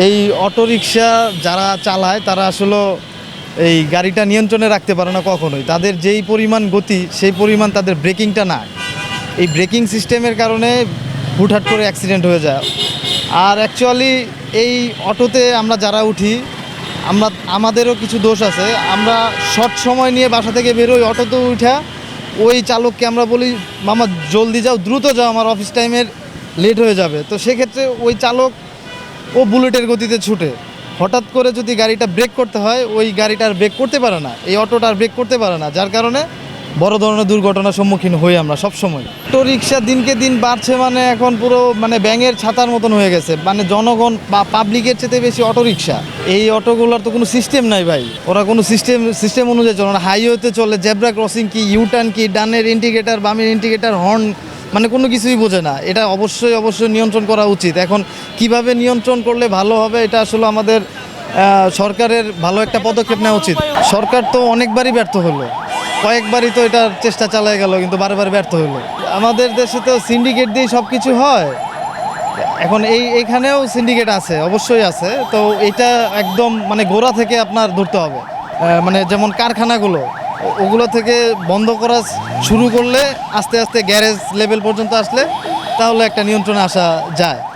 এই অটোরিকশা যারা চালায় তারা আসলে এই গাড়িটা নিয়ন্ত্রণে রাখতে পারে না কখনোই। তাদের যেই পরিমাণ গতি সেই পরিমাণ তাদের ব্রেকিংটা না। এই ব্রেকিং সিস্টেমের কারণে হুটহাট করে অ্যাক্সিডেন্ট হয়ে যায়। আর অ্যাকচুয়ালি এই অটোতে আমরা যারা উঠি আমাদেরও কিছু দোষ আছে। আমরা শর্ট সময় নিয়ে বাসা থেকে বেরোই, অটোতে উঠা ওই চালককে আমরা বলি মামা জলদি যাও, দ্রুত যাও, আমার অফিস টাইমের লেট হয়ে যাবে। তো সেক্ষেত্রে ওই চালক ও বুলেটের গতিতে ছুটে, হঠাৎ করে যদি গাড়িটা ব্রেক করতে হয় ওই গাড়িটা আর ব্রেক করতে পারে না, এই অটোটা আর ব্রেক করতে পারে না, যার কারণে বড় ধরনের দুর্ঘটনার সম্মুখীন হই আমরা সবসময়। অটো রিক্সা দিনকে দিন বাড়ছে, মানে এখন পুরো মানে ব্যাঙের ছাতার মতন হয়ে গেছে। মানে জনগণ বা পাবলিকের চেয়ে বেশি অটো রিক্সা। এই অটোগুলোর তো কোনো সিস্টেম নাই ভাই, ওরা কোনো সিস্টেম অনুযায়ী চলে না। হাইওয়েতে চলে, জেব্রা ক্রসিং কি, ইউটার্ন কি, ডানের ইন্ডিকেটার, বামের ইন্ডিকেটার, হর্ন, মানে কোনো কিছুই বোঝে না। এটা অবশ্যই নিয়ন্ত্রণ করা উচিত। এখন কিভাবে নিয়ন্ত্রণ করলে ভালো হবে এটা আসলে আমাদের সরকারের ভালো একটা পদক্ষেপ নেওয়া উচিত। সরকার তো অনেকবারই ব্যর্থ হলো, কয়েকবারই তো এটার চেষ্টা চালায় গেল, কিন্তু বারবার ব্যর্থ হলো। আমাদের দেশে তো সিন্ডিকেট দিয়ে সব কিছু হয়। এখন এইখানেও সিন্ডিকেট আছে, অবশ্যই আছে। তো এটা একদম মানে গোড়া থেকে আপনার ধরতে হবে। মানে যেমন কারখানাগুলো, ওগুলো থেকে বন্ধ করা শুরু করলে আস্তে আস্তে গ্যারেজ লেভেল পর্যন্ত আসলে তাহলে একটা নিয়ন্ত্রণে আসা যায়।